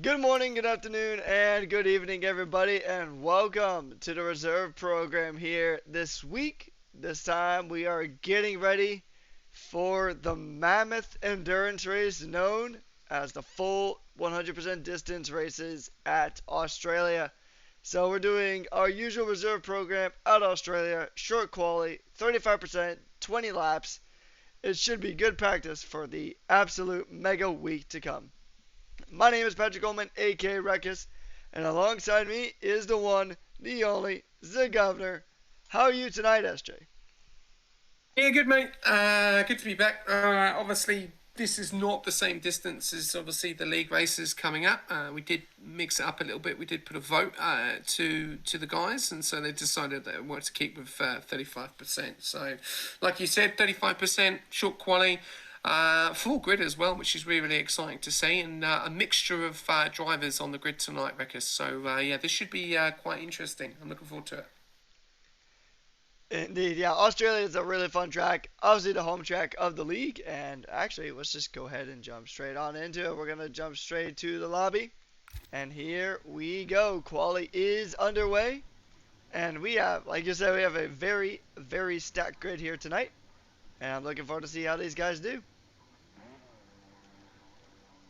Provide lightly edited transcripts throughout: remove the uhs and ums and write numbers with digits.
Good morning, good afternoon, and good evening, everybody, and welcome to the reserve program here this week. This time we are getting ready for the mammoth endurance race known as the full 100% distance races at Australia. So we're doing our usual reserve program at Australia, short quali, 35%, 20 laps. It should be good practice for the absolute mega week to come. My name is Patrick Coleman, aka Ruckus, and alongside me is the one, the only, the governor. How are you tonight, SJ? Yeah, good mate. Good to be back. Obviously, this is not the same distance as obviously the league races coming up. We did mix it up a little bit. We did put a vote to the guys, and so they decided they wanted to keep with 35%. So, like you said, 35% short quality. Full grid as well, which is really, really exciting to see, and a mixture of drivers on the grid tonight, Reckers. So, yeah, this should be quite interesting. I'm looking forward to it. Indeed, yeah. Australia is a really fun track. Obviously, the home track of the league. And actually, let's just go ahead and jump straight on into it. We're going to jump straight to the lobby. And here we go. Quali is underway. And we have, like you said, we have a very, very stacked grid here tonight. And I'm looking forward to see how these guys do.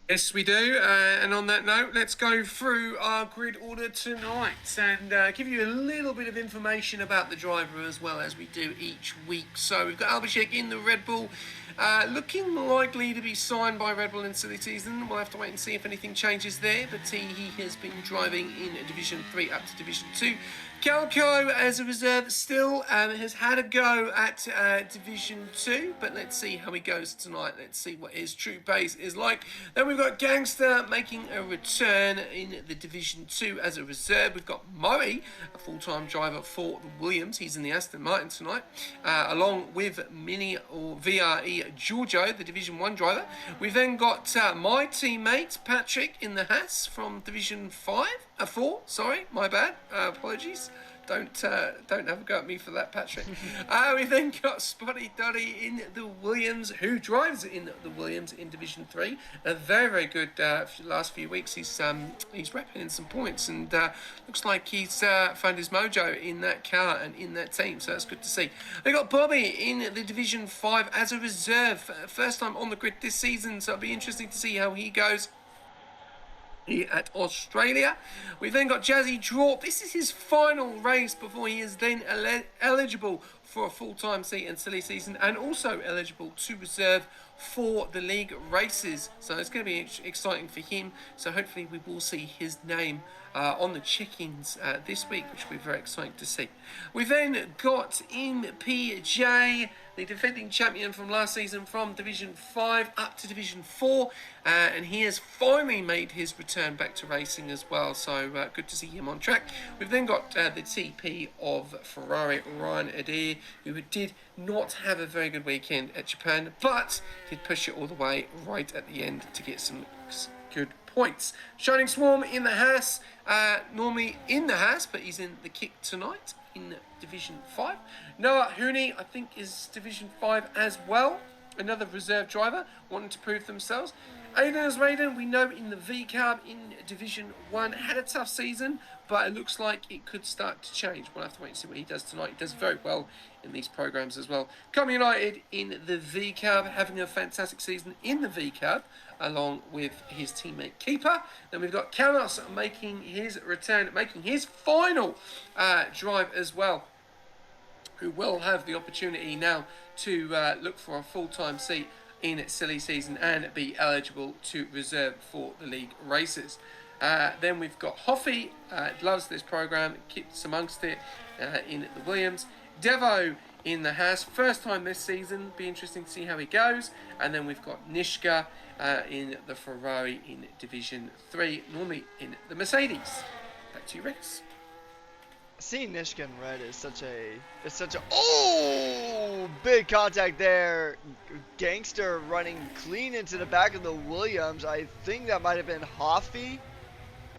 Yes, we do. And on that note, let's go through our grid order tonight and give you a little bit of information about the driver as well as we do each week. So we've got Abhishek in the Red Bull, looking likely to be signed by Red Bull in silly season. We'll have to wait and see if anything changes there, but he has been driving in Division 3 up to Division 2. Calco, as a reserve, still has had a go at Division 2, but let's see how he goes tonight. Let's see what his true pace is like. Then we've got Gangster making a return in the Division 2 as a reserve. We've got Murray, a full-time driver for the Williams. He's in the Aston Martin tonight, along with Mini or VRE Giorgio, the Division 1 driver. We've then got my teammate Patrick in the Haas from Division 4. Sorry, my bad. Apologies. Don't have a go at me for that, Patrick. We then got Spotty Dotty in the Williams, who drives in the Williams in Division 3. A very, very good last few weeks. He's wrapping in some points, and looks like he's found his mojo in that car and in that team, so that's good to see. We got Bobby in the Division 5 as a reserve. First time on the grid this season, so it'll be interesting to see how he goes at Australia. We've then got Jazzy Drop. This is his final race before he is then eligible for a full-time seat in silly season, and also eligible to reserve for the league races. So it's going to be exciting for him. So hopefully we will see his name on the check-ins this week, which will be very exciting to see. We've then got MPJ, the defending champion from last season, from Division 5 up to Division 4, and he has finally made his return back to racing as well, so good to see him on track. We've then got the TP of Ferrari, Ryan Adair, who did not have a very good weekend at Japan, but did push it all the way right at the end to get some good points. Shining Swarm in the Haas, normally in the Haas, but he's in the kick tonight in Division 5. Noah Hooney, I think, is Division 5 as well. Another reserve driver wanting to prove themselves. Aiden's Raiden, we know in the V-Carb in Division 1, had a tough season, but it looks like it could start to change. We'll have to wait and see what he does tonight. He does very well in these programs as well. Com United in the V-Carb, having a fantastic season in the V-Carb, along with his teammate Keeper. Then we've got Kanos making his return, making his final drive as well, who will have the opportunity now to look for a full-time seat in silly season and be eligible to reserve for the league races. Then we've got Hoffy, loves this program, keeps amongst it in the Williams. Devo in the Haas, first time this season, be interesting to see how he goes. And then we've got Nishka in the Ferrari in Division 3, normally in the Mercedes. Back to you, Rex. Seeing Nishka in red is such a big contact there. Gangster running clean into the back of the Williams. I think that might have been Hoffy.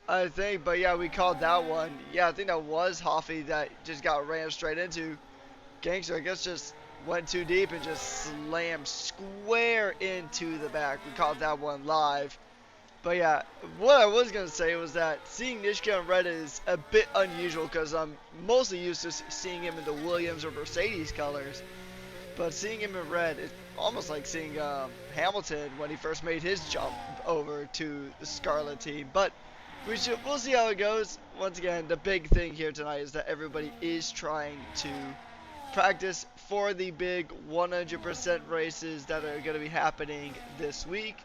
I think, but yeah, we called that one. Yeah, I think that was Hoffy that just got ran straight into. Gangster, I guess, just went too deep and just slammed square into the back. We called that one live. But yeah, what I was gonna say was that seeing Nishka in red is a bit unusual because I'm mostly used to seeing him in the Williams or Mercedes colors. But seeing him in red, it's almost like seeing Hamilton when he first made his jump over to the Scarlet team. But we'll see how it goes. Once again, the big thing here tonight is that everybody is trying to practice for the big 100% races that are going to be happening this week.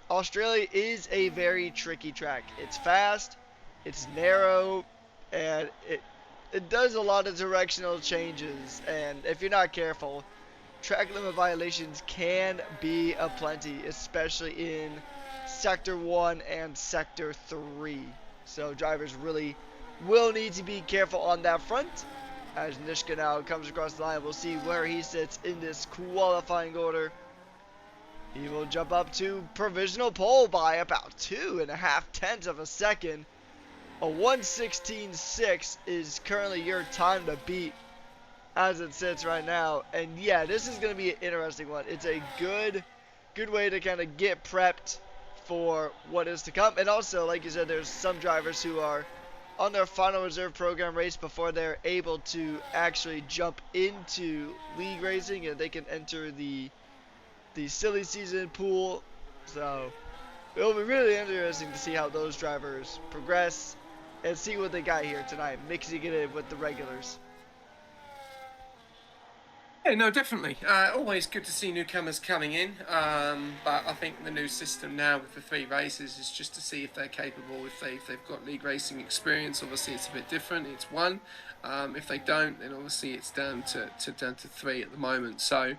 Australia is a very tricky track. It's fast, it's narrow, and it does a lot of directional changes. And if you're not careful, track limit violations can be aplenty, especially in Sector 1 and Sector 3. So drivers really will need to be careful on that front. As Nishka now comes across the line, we'll see where he sits in this qualifying order. He will jump up to provisional pole by about 2.5 tenths of a second. A 1:16.6 is currently your time to beat as it sits right now. And yeah, this is going to be an interesting one. It's a good way to kind of get prepped for what is to come. And also, like you said, there's some drivers who are on their final reserve program race before they're able to actually jump into league racing, and they can enter the silly season pool. So it'll be really interesting to see how those drivers progress and see what they got here tonight, mixing it in with the regulars. Yeah, no, definitely. Always good to see newcomers coming in, but I think the new system now with the 3 races is just to see if they're capable, if they've got league racing experience. Obviously, it's a bit different. It's 1. If they don't, then obviously it's down to 3 at the moment. So,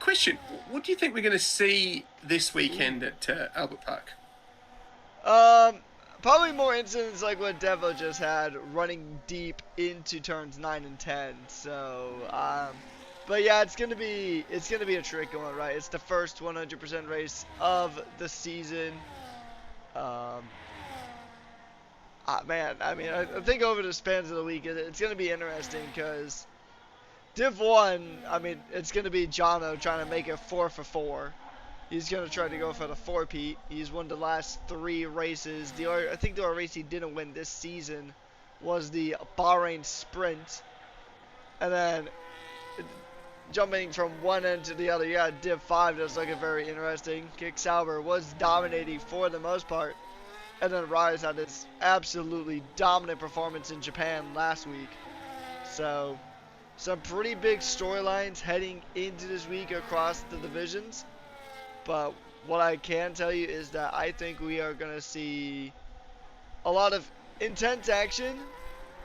question: what do you think we're going to see this weekend at Albert Park? Probably more incidents like what Devo just had, running deep into turns 9 and 10. So, but yeah, it's gonna be a tricky one, right? It's the first 100% race of the season. Man, I mean, I think over the spans of the week, it's gonna be interesting because Div 1, I mean, it's gonna be Jono trying to make it 4 for 4. He's gonna try to go for the 4-peat. He's won the last 3 races. I think the only race he didn't win this season was the Bahrain Sprint, and then jumping from one end to the other, you got Div 5 that's looking very interesting. Kick Sauber was dominating for the most part. And then Rise had this absolutely dominant performance in Japan last week. So, some pretty big storylines heading into this week across the divisions. But what I can tell you is that I think we are going to see a lot of intense action,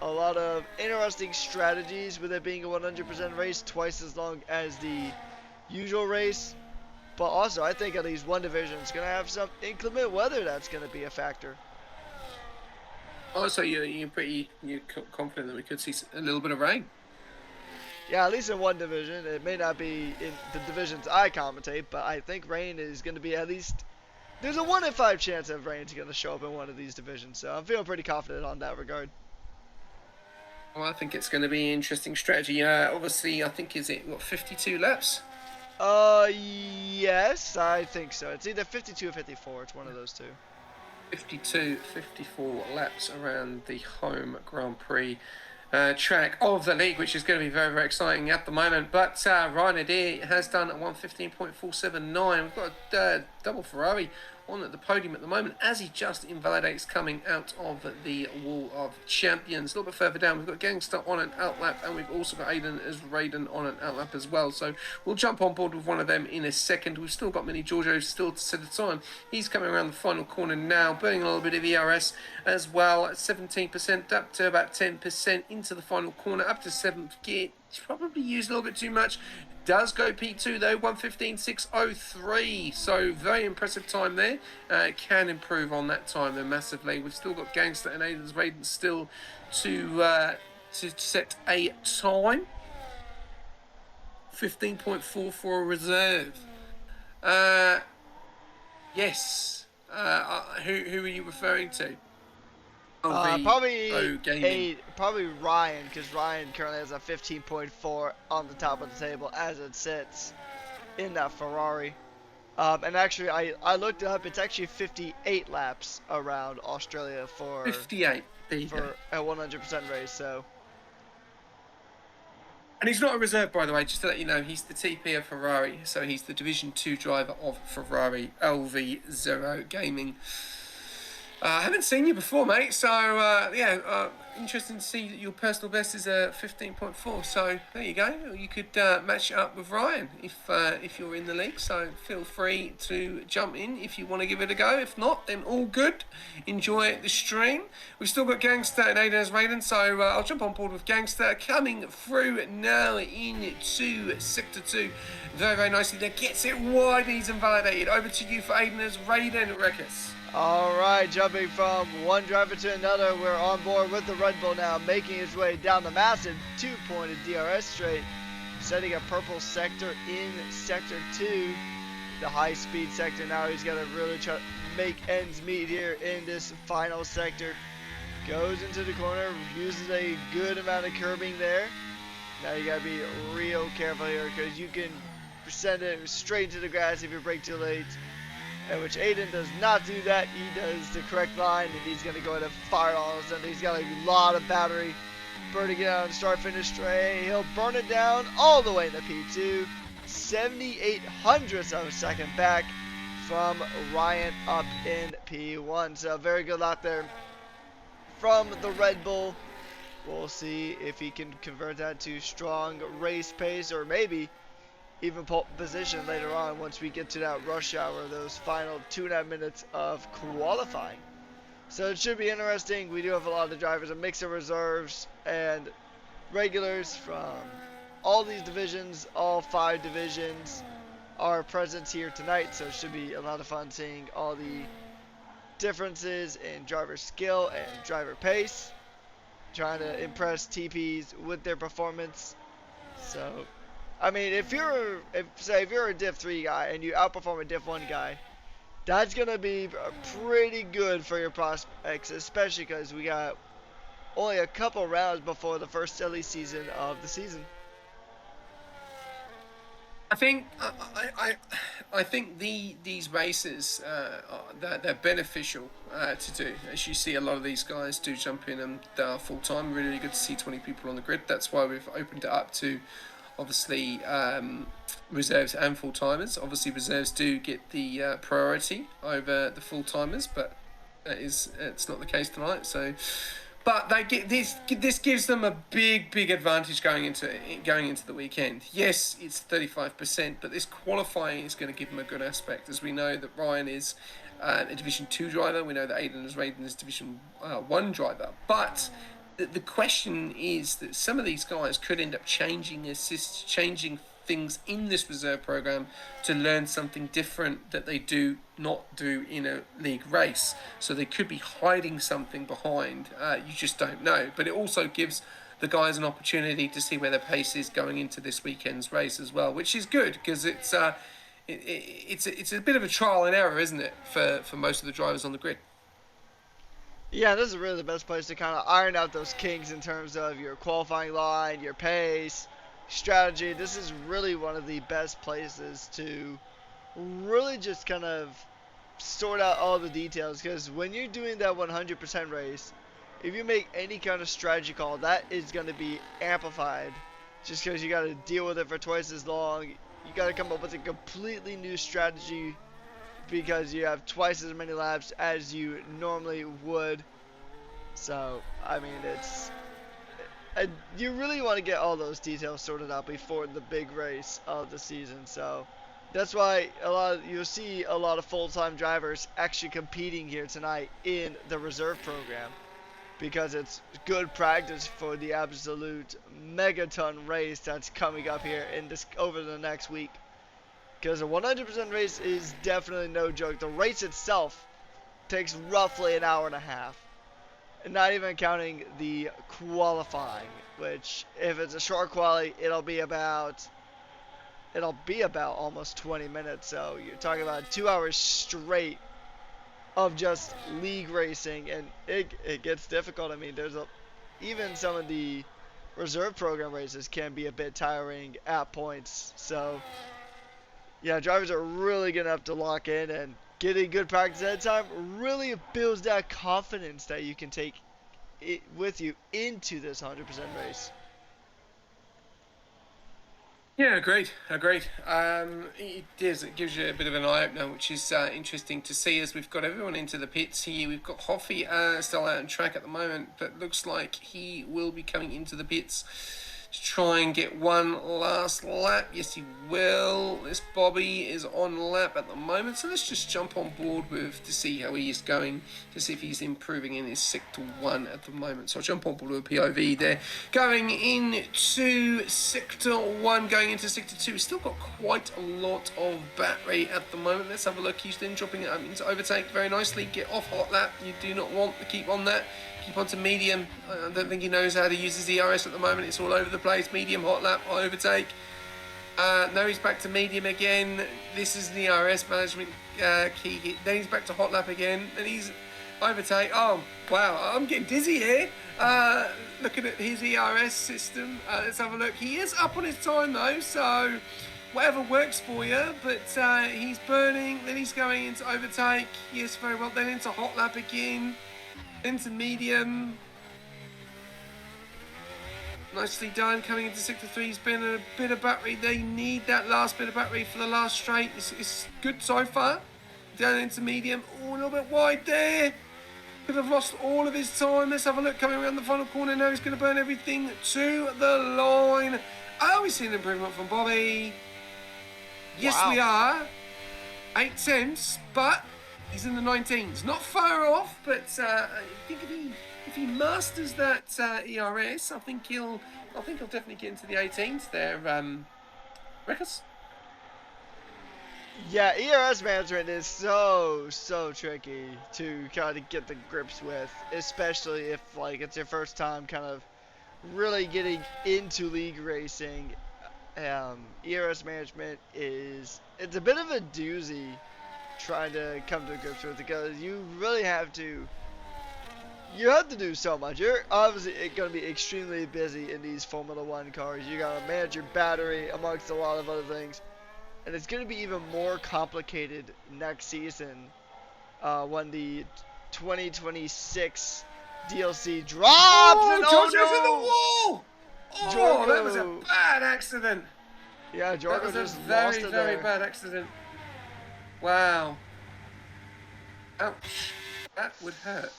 a lot of interesting strategies with it being a 100% race, twice as long as the usual race. But also, I think at least one division is going to have some inclement weather that's going to be a factor. Also, you're confident that we could see a little bit of rain? Yeah, at least in one division. It may not be in the divisions I commentate, but I think rain is going to be at least... There's a 1 in 5 chance of rain's going to show up in one of these divisions, so I'm feeling pretty confident on that regard. Well, I think it's going to be an interesting strategy. Obviously, I think, is it, 52 laps? Yes, I think so. It's either 52 or 54. It's one of those two. 52, 54 laps around the home Grand Prix track of the league, which is going to be very, very exciting at the moment. But Ryan Adair has done a 1:15.479. We've got a double Ferrari on at the podium at the moment as he just invalidates coming out of the Wall of Champions. A little bit further down, we've got Gangster on an outlap, and we've also got Aiden as Raiden on an outlap as well. So we'll jump on board with one of them in a second. We've still got Mini Giorgio still to set the time. He's coming around the final corner now, burning a little bit of ERS as well, at 17% up to about 10% into the final corner, up to 7th gear. He's probably used a little bit too much. Does go P2 though, 1:15.603. So very impressive time there. Can improve on that time though massively. We've still got Gangster and Aiden's Raiden still to set a time. 15.4 for a reserve. Yes. Who are you referring to? Probably Ryan, because Ryan currently has a 15.4 on the top of the table as it sits in that Ferrari. And actually, I looked it up. It's actually 58 laps around Australia 58. There you go. for a 100% race. So And he's not a reserve, by the way, just to let you know. He's the TP of Ferrari, so he's the Division 2 driver of Ferrari LV0 Gaming. I haven't seen you before, mate, so interesting to see that your personal best is a 15.4, so there you go. You could match it up with Ryan if you're in the league, so feel free to jump in if you want to give it a go. If not, then all good. Enjoy the stream. We've still got Gangster and Aiden as Raiden, so I'll jump on board with Gangster coming through now into Sector 2 very, very nicely. That gets it wide, he's invalidated. Over to you for Aiden as Raiden Rekus. Alright, jumping from one driver to another, we're on board with the Red Bull now, making its way down the massive two-pointed DRS straight, setting a purple sector in Sector 2, the high-speed sector. Now he's got to really try to make ends meet here in this final sector. Goes into the corner, uses a good amount of curbing there. Now you got to be real careful here because you can send it straight into the grass if you brake too late. In which Aiden does not do that. He does the correct line, and he's going to go ahead and fire all of a sudden. He's got a lot of battery burning it on start-finish straight. He'll burn it down all the way in the P2. 78 hundredths of a second back from Ryan up in P1. So very good lap there from the Red Bull. We'll see if he can convert that to strong race pace, or maybe even pole position later on once we get to that rush hour, those final 2.5 minutes of qualifying. So it should be interesting. We do have a lot of drivers, a mix of reserves and regulars from all these divisions. All 5 divisions are present here tonight, so it should be a lot of fun seeing all the differences in driver skill and driver pace, trying to impress TPs with their performance. So I mean, if you're a Div 3 guy and you outperform a Div 1 guy, that's going to be pretty good for your prospects, especially because we got only a couple rounds before the first silly season of the season. I think these races they're beneficial to do. As you see, a lot of these guys do jump in and they are full time. Really good to see 20 people on the grid. That's why we've opened it up to obviously reserves and full timers. Obviously, reserves do get the priority over the full timers, but it's not the case tonight. So, but they get this. This gives them a big advantage going into the weekend. Yes, it's 35%, but this qualifying is going to give them a good aspect, as we know that Ryan is a Division 2 driver. We know that Aiden is Division 1 driver, but the question is that some of these guys could end up changing things in this reserve program to learn something different that they do not do in a league race. So they could be hiding something behind. You just don't know. But it also gives the guys an opportunity to see where their pace is going into this weekend's race as well, which is good because it's a bit of a trial and error, isn't it, for most of the drivers on the grid. Yeah, this is really the best place to kind of iron out those kinks in terms of your qualifying line, your pace, strategy. This is really one of the best places to really just kind of sort out all the details, because when you're doing that 100% race, if you make any kind of strategy call, that is going to be amplified just because you got to deal with it for twice as long. You got to come up with a completely new strategy because you have twice as many laps as you normally would. So, I mean, you really want to get all those details sorted out before the big race of the season. So, that's why you'll see a lot of full-time drivers actually competing here tonight in the reserve program, because it's good practice for the absolute megaton race that's coming up here over the next week. Because a 100% race is definitely no joke. The race itself takes roughly an hour and a half. And not even counting the qualifying, which if it's a short quali, it'll be about almost 20 minutes. So you're talking about 2 hours straight of just league racing, and it gets difficult. I mean, even some of the reserve program races can be a bit tiring at points. So Yeah, drivers are really going to have to lock in, and getting good practice ahead of time really builds that confidence that you can take it with you into this 100% race. Yeah, agreed. It does. It gives you a bit of an eye opener, which is interesting to see as we've got everyone into the pits here. We've got Hoffy still out on track at the moment, but looks like he will be coming into the pits to try and get one last lap. Yes, he will. This Bobby is on lap at the moment, so let's just jump on board with to see how he is going, to see if he's improving in his Sector 1 at the moment. So I'll jump on board with a POV there. Going into Sector 1, going into Sector 2, still got quite a lot of battery at the moment. Let's have a look. Houston dropping it into overtake very nicely. Get off hot lap. You do not want to keep on that. Keep on to medium. I don't think he knows how to use his ERS at the moment. It's all over the place. Medium, hot lap, overtake. Now he's back to medium again. This is the ERS management key. Then he's back to hot lap again. And he's overtake. Oh, wow. I'm getting dizzy here. Looking at his ERS system. Let's have a look. He is up on his time though. So whatever works for you. But he's burning. Then he's going into overtake. Yes, very well. Then into hot lap again. Into medium. Nicely done. Coming into Sector 3, he's been a bit of battery. They need that last bit of battery for the last straight. It's good so far. Down into medium. Oh, a little bit wide there. Could have lost all of his time. Let's have a look. Coming around the final corner now. He's going to burn everything to the line. Oh, we see an improvement from Bobby. Yes, Wow. we are. 8 tenths, but he's in the 19s. Not far off, but I think if he masters that ERS, I think he'll definitely get into the 18s there. Records. Yeah, ERS management is so tricky to kind of get the grips with, especially if like it's your first time kind of really getting into league racing. ERS management it's a bit of a doozy trying to come to grips with it, because you really have to do so much. You're obviously going to be extremely busy in these Formula 1 cars. You got to manage your battery amongst a lot of other things. And it's going to be even more complicated next season when the 2026 DLC drops. Oh, Georgia's no! in the wall! Oh, that was a bad accident. Yeah, Jorgo That was just a lost very, it very there. bad accident. Wow. Ouch. That would hurt.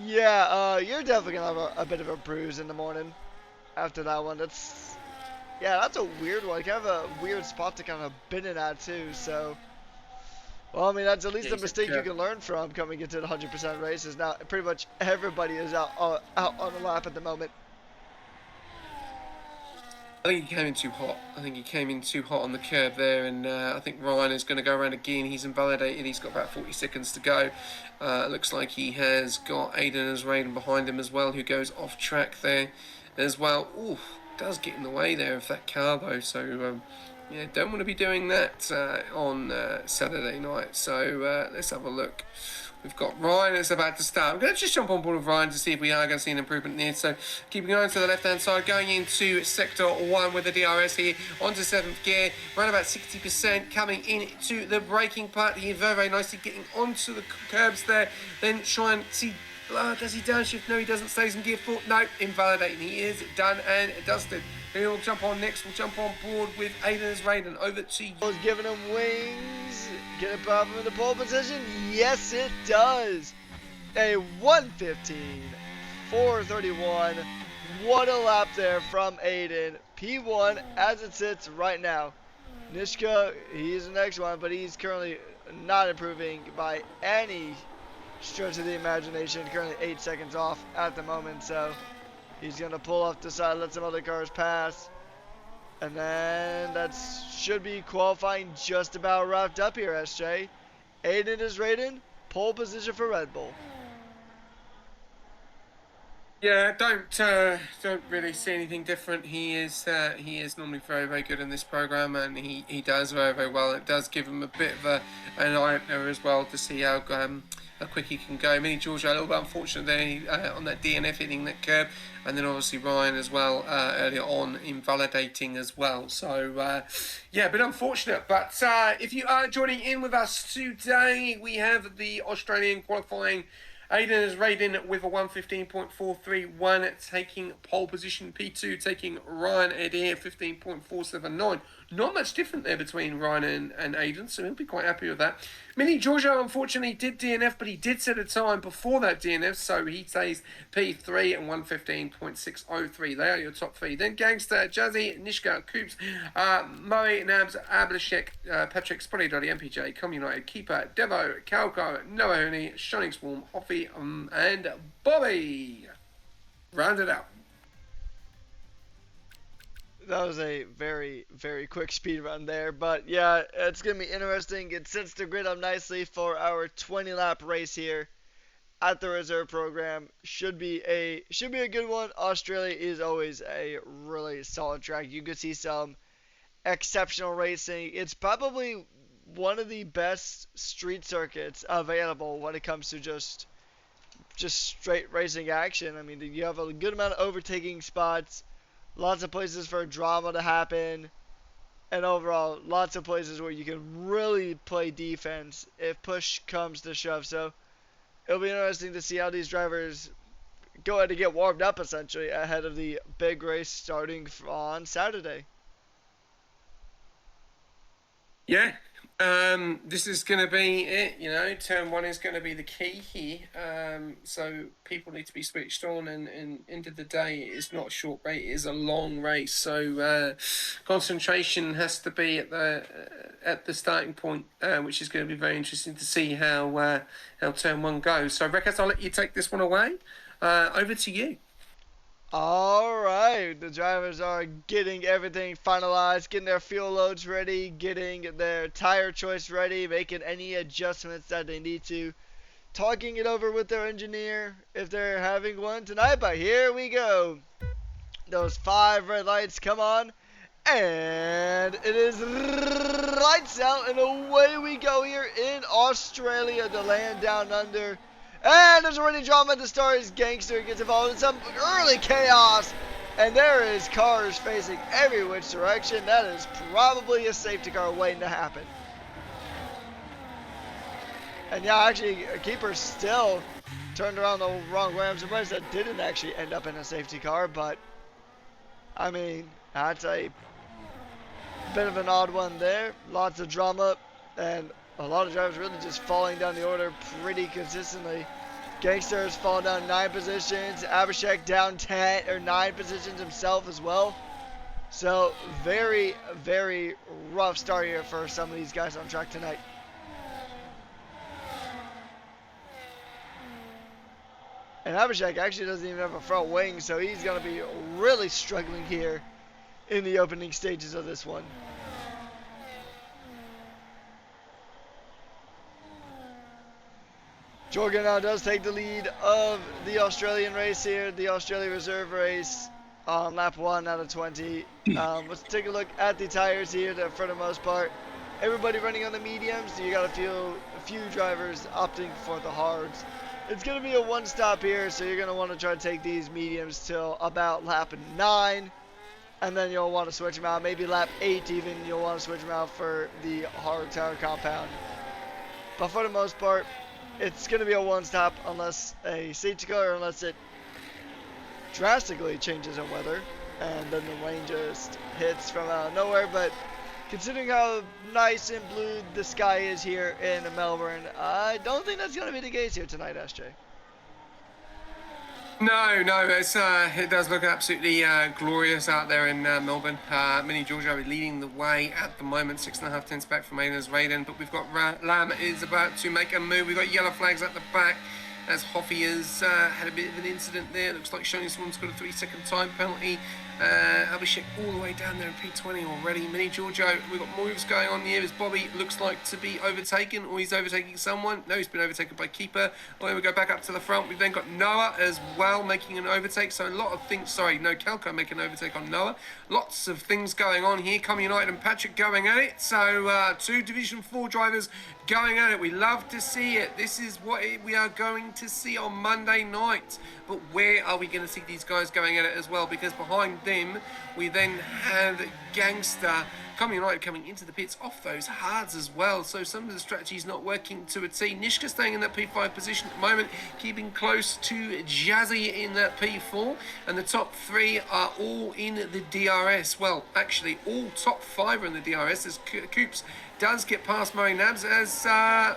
Yeah, you're definitely going to have a bit of a bruise in the morning after that one. That's a weird one. Kind of a weird spot to kind of bend it at too. So, well, I mean, that's at least a mistake you can learn from coming into the 100% races. Now, pretty much everybody is out on the lap at the moment. I think he came in too hot. On the curb there, and I think Ryan is going to go around again. He's invalidated. He's got about 40 seconds to go. Looks like he has got Aiden as Raiden behind him as well, who goes off track there as well. Ooh, does get in the way there of that car though. So yeah, don't want to be doing that on Saturday night. So let's have a look. We've got Ryan that's about to start. I'm going to just jump on board with Ryan to see if we are going to see an improvement there. So keeping going to the left-hand side, going into Sector 1 with the DRS here, onto 7th gear, around about 60%, coming into the braking part here, very, very nicely getting onto the curbs there. Then try and see, does he downshift? No, he doesn't. Stays in gear 4. No, invalidating. He is done and dusted. We'll jump on next. We'll jump on board with Aiden's Raiden. Over to you. Giving him wings. Get it above him in the pole position. Yes, it does. A 1:15, 4:31. What a lap there from Aiden. P1 as it sits right now. Nishka, he's the next one, but he's currently not improving by any stretch of the imagination. Currently 8 seconds off at the moment, so he's going to pull off the side, let some other cars pass. And then that should be qualifying just about wrapped up here, SJ. Aiden is Raiden, pole position for Red Bull. Yeah, don't really see anything different. He is normally very, very good in this program, and he does very, very well. It does give him a bit of an eye opener as well to see how quick he can go. Mini Giorgio a little bit unfortunate there on that DNF hitting that curb, and then obviously Ryan as well earlier on invalidating as well. So yeah, a bit unfortunate. But if you are joining in with us today, we have the Australian qualifying. Aiden is rating with a 1:15.431, taking pole position. P2 taking Ryan Adair 15.479. Not much different there between Ryan and Aiden, so he'll be quite happy with that. Mini Giorgio, unfortunately, did DNF, but he did set a time before that DNF, so he stays P3 and 1:15.603. They are your top three. Then Gangster, Jazzy, Nishka, Coops, Murray, Nabs, Ablashek, Patrick, Spotty Dotty, MPJ, Com United, Keeper, Devo, Calco, Noah Hooney, Shining Swarm, Offie, and Bobby. Round it out. That was a very, very quick speed run there, but yeah, it's going to be interesting. It sets the grid up nicely for our 20-lap race here at the reserve program. Should be a good one. Australia is always a really solid track. You could see some exceptional racing. It's probably one of the best street circuits available when it comes to just straight racing action. I mean, you have a good amount of overtaking spots. Lots of places for drama to happen, and overall, lots of places where you can really play defense if push comes to shove. So it'll be interesting to see how these drivers go ahead and get warmed up, essentially, ahead of the big race starting on Saturday. Yeah, this is going to be it, turn one is going to be the key here, so people need to be switched on, and end of the day, it's not a short race, it is a long race, so concentration has to be at the starting point, which is going to be very interesting to see how turn one goes. So Rekas, I'll let you take this one away. Over to you. Alright, the drivers are getting everything finalized, getting their fuel loads ready, getting their tire choice ready, making any adjustments that they need to, talking it over with their engineer if they're having one tonight. But here we go. Those 5 red lights come on, and it is lights out, and away we go here in Australia, the land down under. And there's already drama at the start as Gangster gets involved in some early chaos. And there is cars facing every which direction. That is probably a safety car waiting to happen. And yeah, actually, Keeper still turned around the wrong way. I'm surprised that didn't actually end up in a safety car. But, I mean, that's a bit of an odd one there. Lots of drama. And a lot of drivers really just falling down the order pretty consistently. Gangster has fallen down 9 positions. Abhishek down 10 or 9 positions himself as well. So very, very rough start here for some of these guys on track tonight. And Abhishek actually doesn't even have a front wing, so he's going to be really struggling here in the opening stages of this one. Jorgen now does take the lead of the Australian race here, the Australia Reserve race on lap 1 out of 20. Let's take a look at the tires here for the most part. Everybody running on the mediums. You got a few drivers opting for the hards. It's going to be a one stop here, so you're going to want to try to take these mediums till about lap 9. And then you'll want to switch them out. Maybe lap 8 even, you'll want to switch them out for the hard tire compound. But for the most part, it's going to be a one-stop unless a safety car, unless it drastically changes in weather, and then the rain just hits from out of nowhere. But considering how nice and blue the sky is here in Melbourne, I don't think that's going to be the case here tonight, SJ. No, it does look absolutely glorious out there in Melbourne. Mini Giorgio is leading the way at the moment, 6.5 tenths back from Aiden's Raiden, but we've got Lam is about to make a move. We've got yellow flags at the back as Hoffy has had a bit of an incident there. Looks like Shining Swarm's got a 3-second time penalty. Abhishek all the way down there in P20 already. Mini Giorgio, we've got moves going on here as Bobby looks like to be overtaken, or he's overtaking someone. No, he's been overtaken by Keeper. Oh, then we go back up to the front. We've then got Noah as well making an overtake. So a lot of things, Calco making an overtake on Noah. Lots of things going on here. Com United and Patrick going at it. So 2 Division 4 drivers going at it. We love to see it. This is what we are going to see on Monday night. But where are we going to see these guys going at it as well? Because behind them, we then have Gangster United coming into the pits off those hards as well. So some of the strategies not working to a T. Nishka staying in that P5 position at the moment, keeping close to Jazzy in that P4. And the top three are all in the DRS. Well, actually, all top five are in the DRS as Coops does get past Murray Nabs as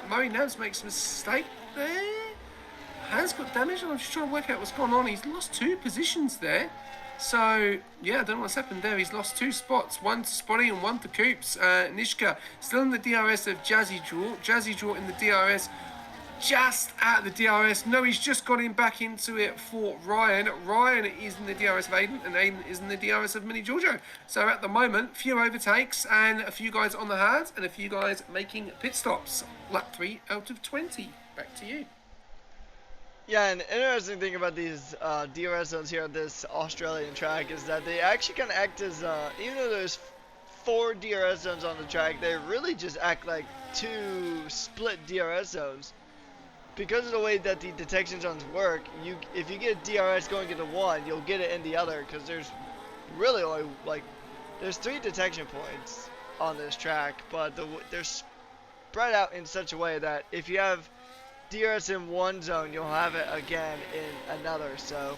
Murray Nabs makes a mistake there. Has got damage. I'm just trying to work out what's going on. He's lost 2 positions there. So, yeah, I don't know what's happened there. He's lost 2 spots, one to Spotty and one to Coops. Nishka still in the DRS of Jazzy Jewel. Jazzy Jewel in the DRS, just at the DRS. No, he's just got him back into it for Ryan. Ryan is in the DRS of Aiden, and Aiden is in the DRS of Mini Giorgio. So at the moment, few overtakes and a few guys on the hards and a few guys making pit stops. Lap 3 out of 20. Back to you. Yeah, and interesting thing about these DRS zones here on this Australian track is that they actually kind of act as, even though there's 4 DRS zones on the track, they really just act like 2 split DRS zones. Because of the way that the detection zones work, if you get DRS going into one, you'll get it in the other, because there's really only, there's 3 detection points on this track, but they're spread out in such a way that if you have DRS in one zone, you'll have it again in another. So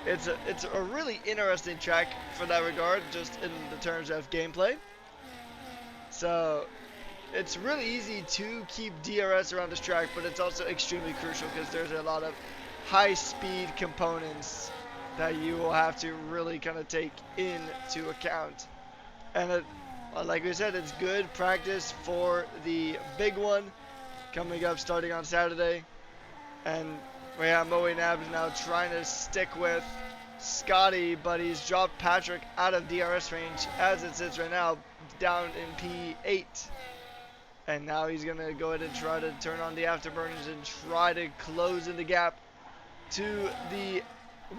it's a really interesting track for that regard, just in the terms of gameplay. So it's really easy to keep DRS around this track, but it's also extremely crucial because there's a lot of high speed components that you will have to really kind of take into account. And like we said, it's good practice for the big one coming up starting on Saturday. And we have Moe Nabs now trying to stick with Scotty, but he's dropped Patrick out of DRS range as it sits right now, down in P8. And now he's going to go ahead and try to turn on the afterburners and try to close in the gap to the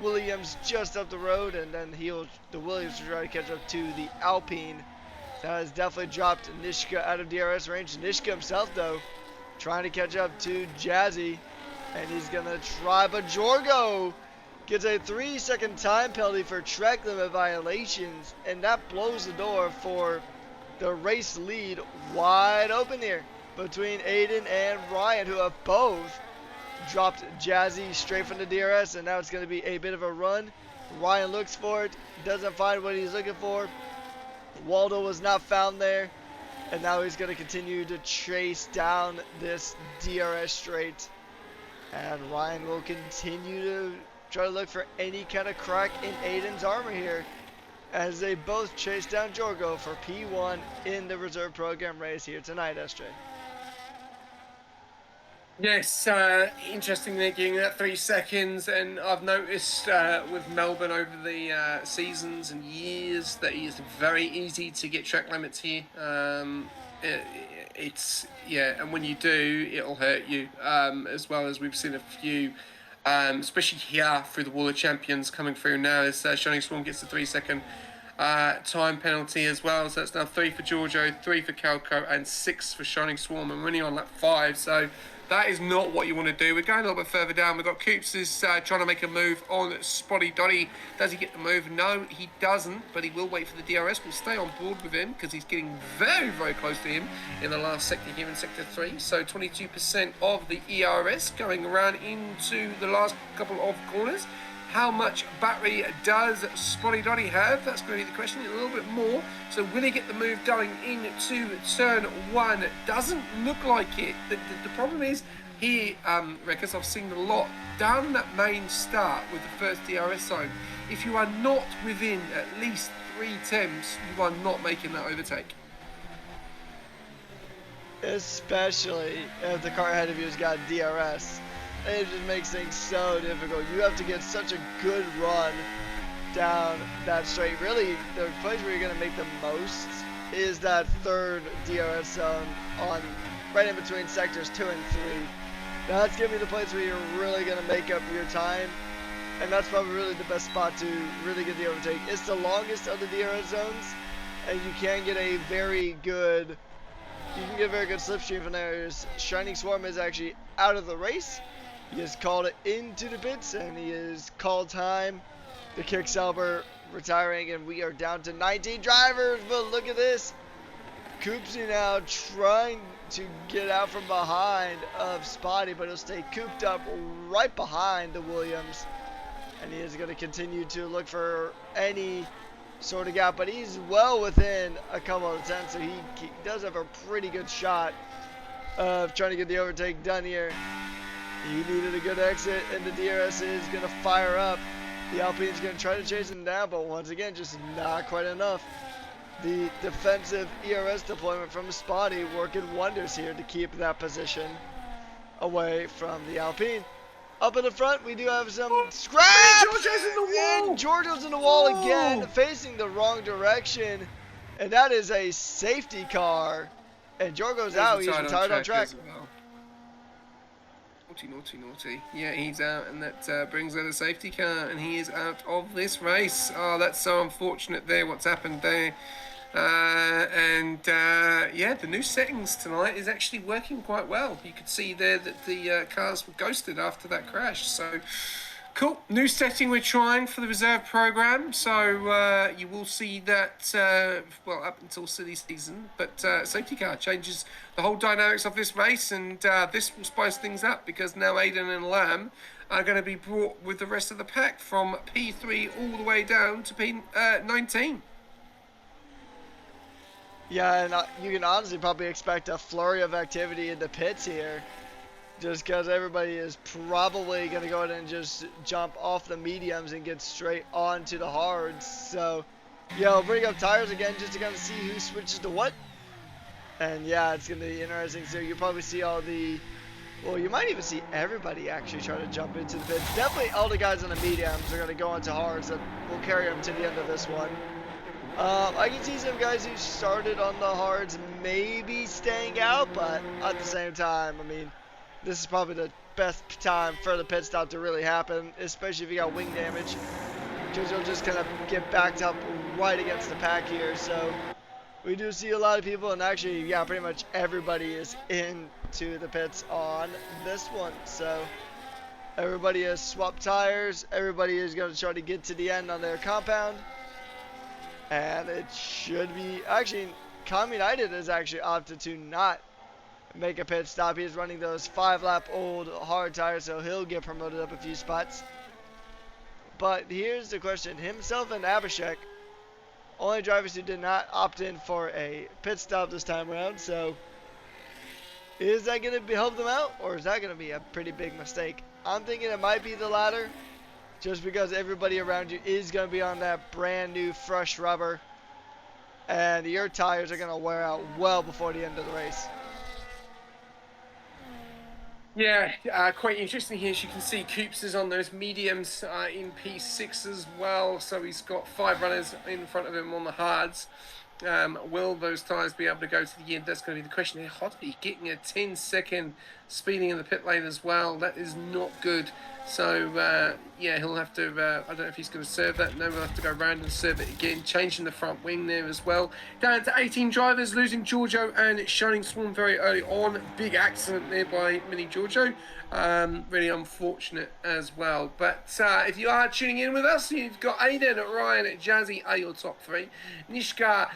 Williams just up the road, and then the Williams will try to catch up to the Alpine. That has definitely dropped Nishka out of DRS range. Nishka himself, though, trying to catch up to Jazzy, and he's going to try, but Jorgo gets a 3-second time penalty for track limit violations, and that blows the door for the race lead wide open here between Aiden and Ryan, who have both dropped Jazzy straight from the DRS, and now it's going to be a bit of a run. Ryan looks for it, doesn't find what he's looking for. Waldo was not found there, and now he's going to continue to chase down this DRS straight, and Ryan will continue to try to look for any kind of crack in Aiden's armor here as they both chase down Jorgo for P1 in the reserve program race here tonight, SJ. Yes, interesting they're giving that 3 seconds, and I've noticed with Melbourne over the seasons and years that it's very easy to get track limits here. It's and when you do, it'll hurt you, as well as we've seen a few, especially here through the Wall of Champions coming through now as Shining Swarm gets the 3 second time penalty as well. So that's now 3 for Giorgio, 3 for Calco, and 6 for Shining Swarm, and we're only on lap 5, so that is not what you want to do. We're going a little bit further down. We've got Coops is trying to make a move on Spotty Dotty. Does he get the move? No, he doesn't, but he will wait for the DRS. We'll stay on board with him because he's getting very, very close to him in the last sector here in Sector 3. So 22% of the ERS going around into the last couple of corners. How much battery does Spotty Dotty have? That's going to be the question. A little bit more. So will he get the move going into turn 1? Doesn't look like it. The problem is here, Reckers, I've seen a lot down that main start with the first DRS zone. If you are not within at least 3 temps, you are not making that overtake. Especially if the car ahead of you has got DRS. It just makes things so difficult. You have to get such a good run down that straight. Really, the place where you're going to make the most is that third DRS zone right in between sectors 2 and 3. That's going to be the place where you're really going to make up your time. And that's probably really the best spot to really get the overtake. It's the longest of the DRS zones, and you can get a very good you can get a very good slipstream from there. Shining Swarm is actually out of the race. He has called it into the pits, and he has called time. The Kicksauber retiring, and we are down to 19 drivers. But look at this. Koopsy now trying to get out from behind of Spotty, but he'll stay cooped up right behind the Williams. And he is going to continue to look for any sort of gap, but he's well within a couple of tenths, so he does have a pretty good shot of trying to get the overtake done here. He needed a good exit, and the DRS is going to fire up. The Alpine is going to try to chase him down, but once again, just not quite enough. The defensive ERS deployment from Spotty working wonders here to keep that position away from the Alpine. Up in the front, we do have some scraps! Giorgio's in the wall! And Giorgio's in the wall again, facing the wrong direction. And that is a safety car. And Giorgio's out. He's retired on track. Well. Naughty, naughty, naughty. Yeah, he's out, and that brings out a safety car, and he is out of this race. Oh, that's so unfortunate there, what's happened there. Yeah, the new settings tonight is actually working quite well. You could see there that the cars were ghosted after that crash. So, cool. New setting we're trying for the reserve program. So, you will see that, well, up until silly season. But safety car changes the whole dynamics of this race. And this will spice things up because now Aiden and Lamb are going to be brought with the rest of the pack from P3 all the way down to P19. Yeah, and you can honestly probably expect a flurry of activity in the pits here. Just because everybody is probably going to go ahead and just jump off the mediums and get straight onto the hards. So, yeah, we'll bring up tires again just to kind of see who switches to what. And, yeah, it's going to be interesting. So you'll probably see all the... Well, you might even see everybody actually try to jump into the pits. Definitely all the guys on the mediums are going to go into hards. That will carry them to the end of this one. I can see some guys who started on the hards maybe staying out, but at the same time, I mean, this is probably the best time for the pit stop to really happen, especially if you got wing damage, because you'll just kind of get backed up right against the pack here. So we do see a lot of people, and actually, yeah, pretty much everybody is into the pits on this one. So everybody has swapped tires. Everybody is going to try to get to the end on their compound. And it should be, actually, Com United has actually opted to not make a pit stop. He's running those 5-lap old hard tires, so he'll get promoted up a few spots. But here's the question. Himself and Abhishek, only drivers who did not opt in for a pit stop this time around. So is that going to help them out, or is that going to be a pretty big mistake? I'm thinking it might be the latter. Just because everybody around you is going to be on that brand new fresh rubber. And your tires are going to wear out well before the end of the race. Yeah, quite interesting here. As you can see, Coops is on those mediums in P6 as well. So he's got 5 runners in front of him on the hards. Will those tyres be able to go to the end? That's going to be the question here. Hodley getting a 10-second speeding in the pit lane as well. That is not good. So, yeah, he'll have to, I don't know if he's going to serve that. No, we'll have to go around and serve it again. Changing the front wing there as well. Down to 18 drivers, losing Giorgio and Shining Swarm very early on. Big accident there by Mini Giorgio. Really unfortunate as well. But if you are tuning in with us, you've got Aiden, Ryan, Jazzy are your top 3. Nishka,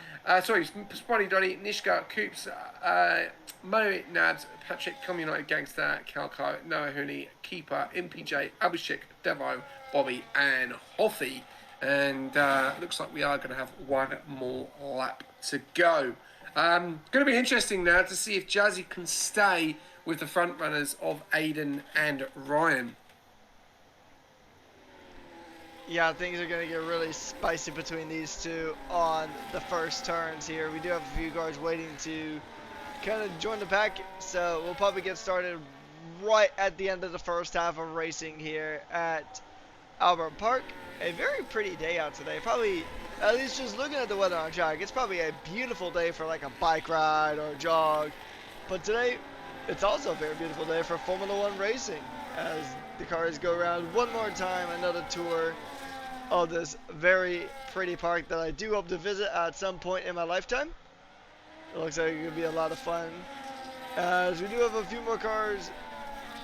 Spotty Donny, Nishka, Coops, Mo Nabs, Patrick, Com United Gangster, Calco, Noah Hooney, Keeper, MPJ, Abhishek, Devo, Bobby, and Hoffy. And looks like we are going to have one more lap to go. Going to be interesting now to see if Jazzy can stay with the front runners of Aiden and Ryan. Yeah, things are going to get really spicy between these two on the first turns here. We do have a few guards waiting to kind of join the pack, so we'll probably get started right at the end of the first half of racing here at Albert Park. A very pretty day out today. Probably, at least just looking at the weather on track, it's probably a beautiful day for like a bike ride or a jog. But today, it's also a very beautiful day for Formula One racing, as the cars go around one more time, another tour of this very pretty park that I do hope to visit at some point in my lifetime. It looks like it could be a lot of fun. As we do have a few more cars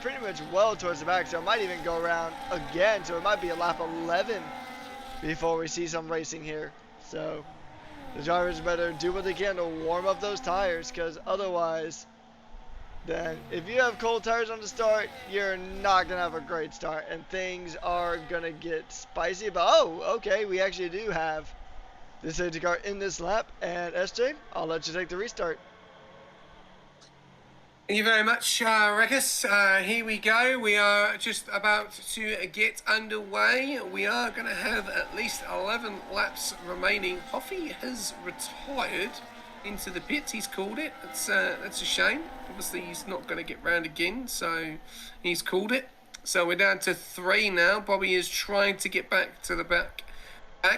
pretty much well towards the back, so it might even go around again, so it might be a lap 11 before we see some racing here. So the drivers better do what they can to warm up those tires, because otherwise, then if you have cold tires on the start, you're not going to have a great start, and things are going to get spicy. But oh, okay, we actually do have the safety car in this lap, and SJ, I'll let you take the restart. Thank you very much, Rekus. Here we go. We are just about to get underway. We are going to have at least 11 laps remaining. Hoffy has retired into the pits. He's called it. That's a shame. Obviously, he's not going to get round again, so he's called it. So we're down to 3 now. Bobby is trying to get back to the back.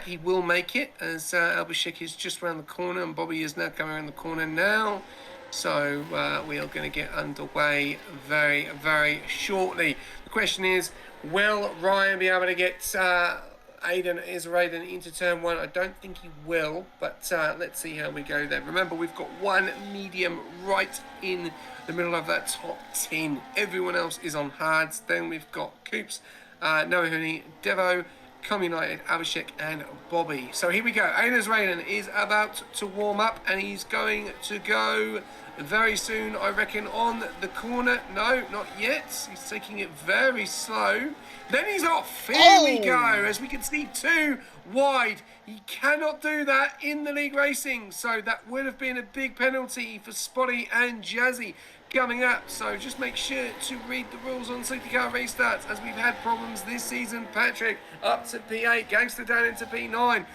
He will make it as Abhishek is just around the corner, and Bobby is now coming around the corner now. So we are going to get underway very, very shortly. The question is, will Ryan be able to get Aiden into turn 1? I don't think he will, but let's see how we go there. Remember, we've got one medium right in the middle of that top 10. Everyone else is on hards. Then we've got Coops, Noah Huni, Devo, Com United, Abhishek and Bobby. So here we go. Aiden's Raiden is about to warm up, and he's going to go very soon, I reckon, on the corner. No, not yet. He's taking it very slow. Then he's off. Here we go. As we can see, 2 wide. He cannot do that in the league racing. So that would have been a big penalty for Spotty and Jazzy coming up. So just make sure to read the rules on safety car restarts, as we've had problems this season. Patrick up to P8, Gangster down into P9.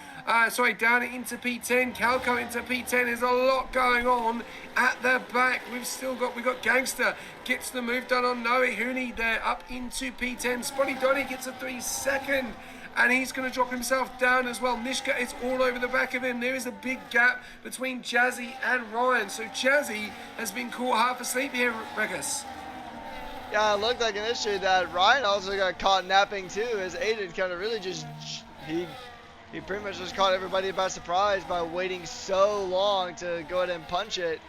Down into P10, Calco into P10. There's a lot going on at the back. We've got Gangster gets the move done on Noe Huni there up into P10. Spotty Donny gets a 3-second, and he's going to drop himself down as well. Nishka is all over the back of him. There is a big gap between Jazzy and Ryan. So Jazzy has been caught half asleep here, Regus. Yeah, it looked like initially that Ryan also got caught napping too, as Aiden kind of really just he pretty much just caught everybody by surprise by waiting so long to go ahead and punch it.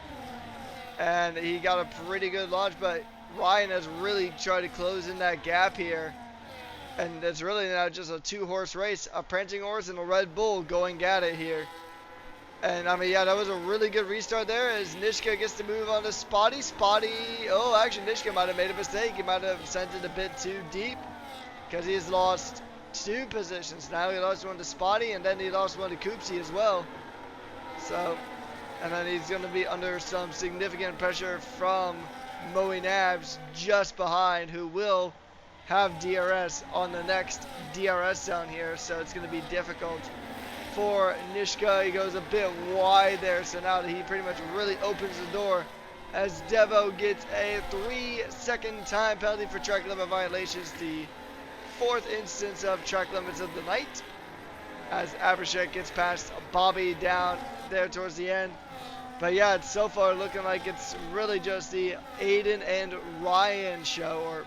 And he got a pretty good launch, but Ryan has really tried to close in that gap here. And it's really now just a 2-horse race, a Prancing Horse and a Red Bull going at it here. And I mean, yeah, that was a really good restart there as Nishka gets to move on to Spotty. Oh, actually, Nishka might have made a mistake. He might have sent it a bit too deep because he's lost 2 positions now. He lost one to Spotty, and then he lost one to Koopsy as well. So, and then he's going to be under some significant pressure from Moe Nabs just behind, who will have DRS on the next DRS zone here. So it's going to be difficult for Nishka. He goes a bit wide there, so now he pretty much really opens the door as Devo gets a 3-second time penalty for track limit violations, the 4th instance of track limits of the night, as Abhishek gets past Bobby down there towards the end. But yeah, it's so far looking like it's really just the Aiden and Ryan show, or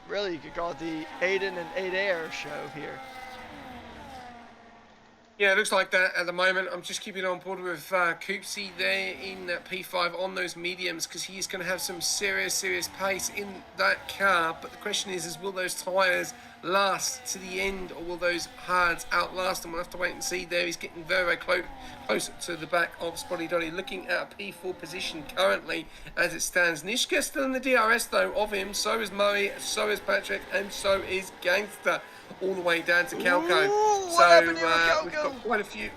really you could call it the Aiden and Adair show here. Yeah, it looks like that at the moment. I'm just keeping on board with Koopsy there in P5 on those mediums, because he's going to have some serious pace in that car. But the question is will those tyres last to the end, or will those hards outlast them? We'll have to wait and see there. He's getting very close to the back of Spotty Donny, looking at a P4 position currently as it stands. Nishka still in the DRS though of him. So is Moe, so is Patrick, and so is Gangster, all the way down to Calco. So we've got quite a few.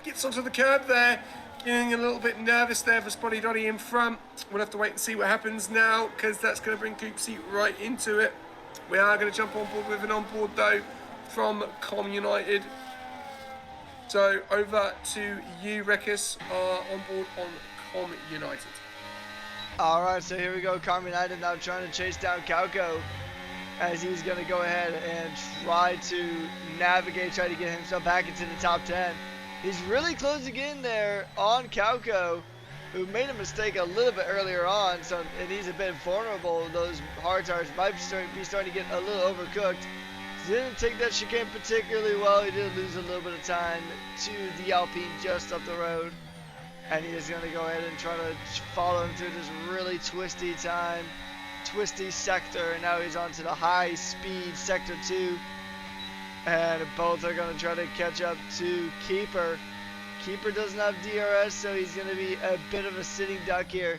Gets onto the curb there, getting a little bit nervous there for Spotty Donny in front. We'll have to wait and see what happens now, because that's going to bring Koopsy right into it. We are going to jump on board with an onboard though from Com United. So over to you, Rekus, on board on Com United. Alright, so here we go. Com United now trying to chase down Calco, as he's going to go ahead and try to navigate, try to get himself back into the top 10. He's really closing in there on Calco, who made a mistake a little bit earlier on, and he's a bit vulnerable. Those hard tires might be starting to get a little overcooked. He didn't take that chicane particularly well. He did lose a little bit of time to the Alpine just up the road. and he is going to go ahead and try to follow him through this really twisty sector, and now he's onto the high speed sector 2, and both are going to try to catch up to Keeper. Keeper doesn't have DRS, so he's going to be a bit of a sitting duck here,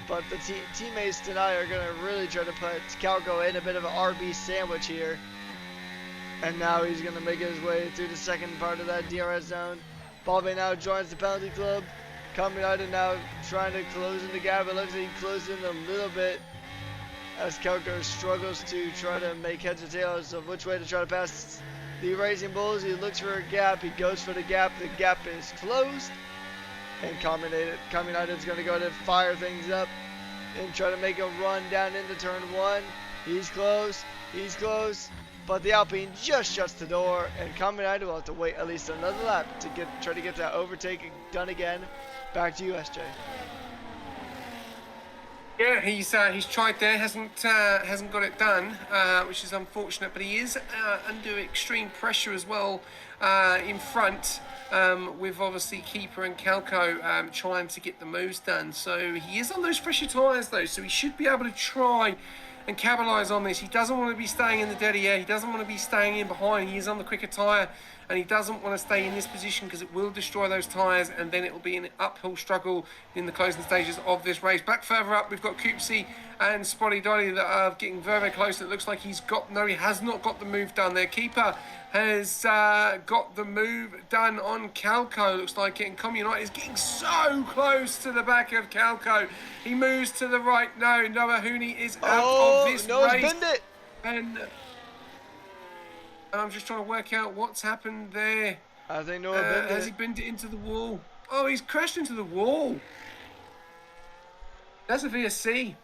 but the teammates tonight are going to really try to put Calco in a bit of an RB sandwich here. And now he's going to make his way through the second part of that DRS zone. Balbe now joins the penalty club. Kamen Rider now trying to close in the gap. It looks like he closed in a little bit as Calco struggles to try to make heads or tails of which way to try to pass the Racing Bulls. He looks for a gap. He goes for the gap. The gap is closed. And Kamen Rider is going to go to fire things up and try to make a run down into turn 1. He's close. He's close. But the Alpine just shuts the door, and Kamen Rider will have to wait at least another lap to try to get that overtake done again. Back to you, SJ. Yeah, he's tried there, hasn't got it done, which is unfortunate. But he is under extreme pressure as well in front, with obviously Keeper and Calco trying to get the moves done. So he is on those fresher tyres though, so he should be able to try and capitalise on this. He doesn't want to be staying in the dead air. He doesn't want to be staying in behind. He is on the quicker tyre, and he doesn't want to stay in this position because it will destroy those tyres, and then it will be an uphill struggle in the closing stages of this race. Back further up, we've got Coopsy and Spotty Dolly that are getting very, very close. It looks like he has not got the move done there. Keeper has got the move done on Calco, looks like it, and Communite is getting so close to the back of Calco. He moves to the right. No, Noah Hooney is out of this race. Binned it. And I'm just trying to work out what's happened there. I think Noah binned it. Has he binned it into the wall? Oh, he's crashed into the wall. That's a VSC.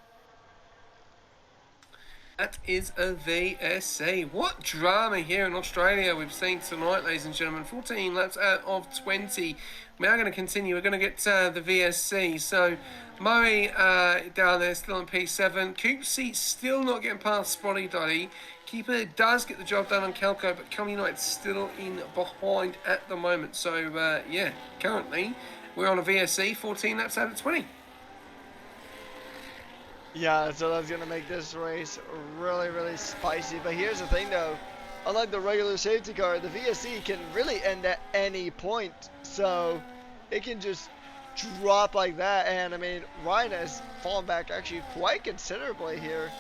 That is a VSC. What drama here in Australia we've seen tonight, ladies and gentlemen. 14 laps out of 20. We are going to continue. We're going to get the VSC. So Murray down there still on P7. Coopsy still not getting past Spotty Dolly. Keeper does get the job done on Calco, but Communite's still in behind at the moment. So yeah, currently we're on a VSC, 14 laps out of 20. Yeah, so that's going to make this race really, really spicy. But here's the thing, though. Unlike the regular safety car, the VSC can really end at any point. So it can just drop like that. And, I mean, Ryan has fallen back actually quite considerably here.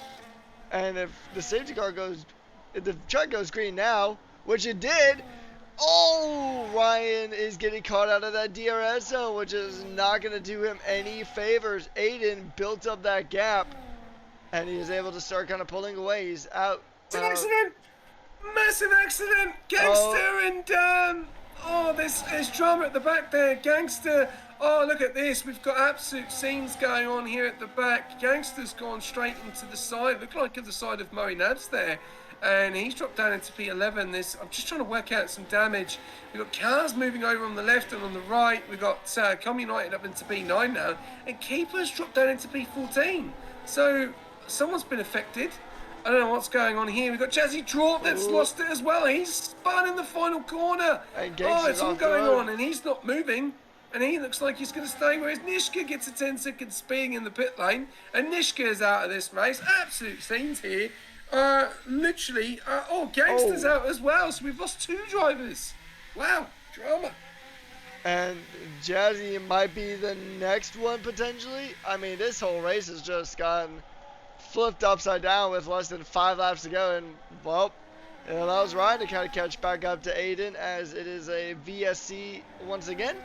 And if the safety car if the track goes green now, which it did, oh, Ryan is getting caught out of that DRS zone, which is not going to do him any favors. Aiden built up that gap, and he is able to start kind of pulling away. He's out. It's an accident! Massive accident! Gangster and, there's drama at the back there. Gangster, oh, look at this. We've got absolute scenes going on here at the back. Gangster's gone straight into the side. Look like the side of Murray Nabs there. And he's dropped down into P11. I'm just trying to work out some damage. We've got cars moving over on the left and on the right. We've got Communite up into P9 now. And Keeper's dropped down into P14. So someone's been affected. I don't know what's going on here. We've got Jazzy Draught that's lost it as well. He's spun in the final corner. It's all going on, and he's not moving. And he looks like he's going to stay, whereas Nishka gets a 10-second speeding in the pit lane. And Nishka is out of this race. Absolute scenes here. Gangster's out as well, so we've lost 2 drivers. Wow, drama. And Jazzy might be the next one potentially. I mean, this whole race has just gotten flipped upside down with less than 5 laps to go, and well, it allows Ryan to kind of catch back up to Aiden as it is a VSC once again.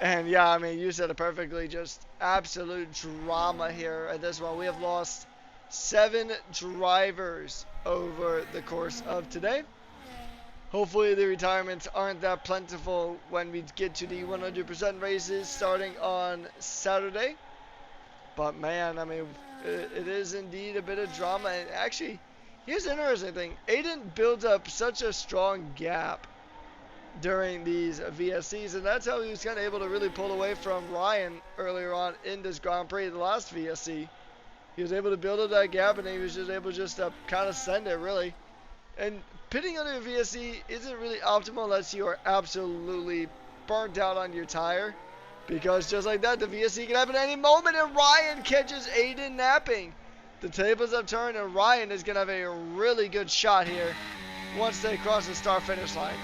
And yeah, I mean, you said it perfectly, just absolute drama here at this one. We have lost 7 drivers over the course of today. Hopefully the retirements aren't that plentiful when we get to the 100% races starting on Saturday. But man, I mean, it is indeed a bit of drama. And actually, here's the interesting thing. Aiden builds up such a strong gap during these VSCs, and that's how he was kind of able to really pull away from Ryan earlier on in this Grand Prix, the last VSC. He was able to build up that gap, and he was just able to kind of send it, really. And pitting under a VSC isn't really optimal unless you are absolutely burnt out on your tire. because just like that, the VSC can happen at any moment, and Ryan catches Aiden napping. The tables have turned, and Ryan is going to have a really good shot here once they cross the start-finish line.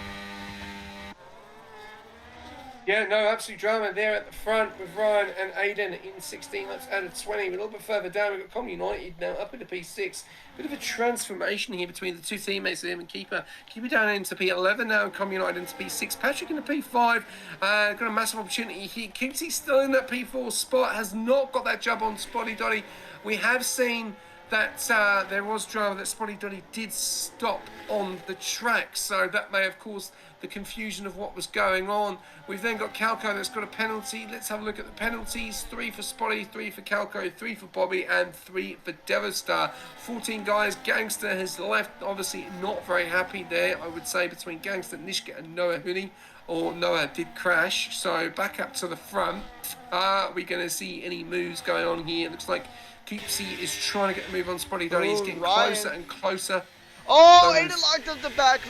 Yeah, no, absolute drama there at the front with Ryan and Aiden in 16 laps out of 20. A little bit further down, we've got Com United now up into P6. Bit of a transformation here between the two teammates, Liam and Keeper. Keeper down into P11 now, and Com United into P6. Patrick into P5. Got a massive opportunity here. Kipsy still in that P4 spot, has not got that jump on Spotty Dotty. We have seen that there was drama that Spotty Dotty did stop on the track, so that may have caused the confusion of what was going on. We've then got Calco that's got a penalty. Let's have a look at the penalties. 3 for Spotty, 3 for Calco, 3 for Bobby, and 3 for Devastator. 14 guys. Gangster has left, obviously not very happy there, I would say, between Gangster, Nishka, and Noah Hooney. Or Noah did crash, so back up to the front. Are we going to see any moves going on here? It looks like Keepsy is trying to get a move on Spotty Dotty. He's getting closer and closer. Oh, Aiden locked up the back.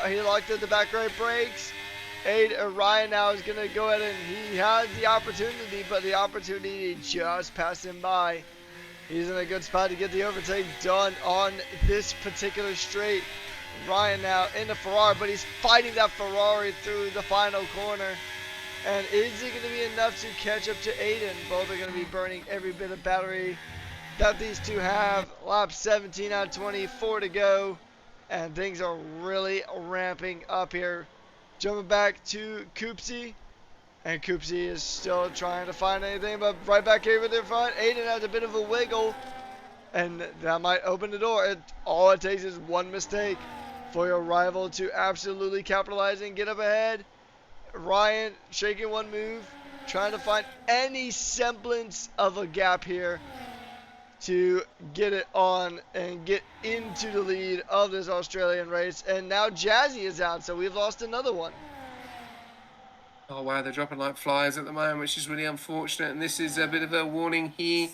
He locked up the back right brakes. Ryan now is going to go ahead and he has the opportunity, but the opportunity just passed him by. He's in a good spot to get the overtake done on this particular straight. Ryan now in the Ferrari, but he's fighting that Ferrari through the final corner. And is it going to be enough to catch up to Aiden? Both are going to be burning every bit of battery that these two have. Lap 17 out of 24 to go, and things are really ramping up here. Jumping back to Koopsy, and Koopsy is still trying to find anything, but right back here with their front, Aiden has a bit of a wiggle, and that might open the door. All it takes is one mistake for your rival to absolutely capitalize and get up ahead. Ryan shaking one move, trying to find any semblance of a gap here to get it on and get into the lead of this Australian race. And now Jazzy is out, so we've lost another one. Oh wow, they're dropping like flies at the moment, which is really unfortunate. And this is a bit of a warning here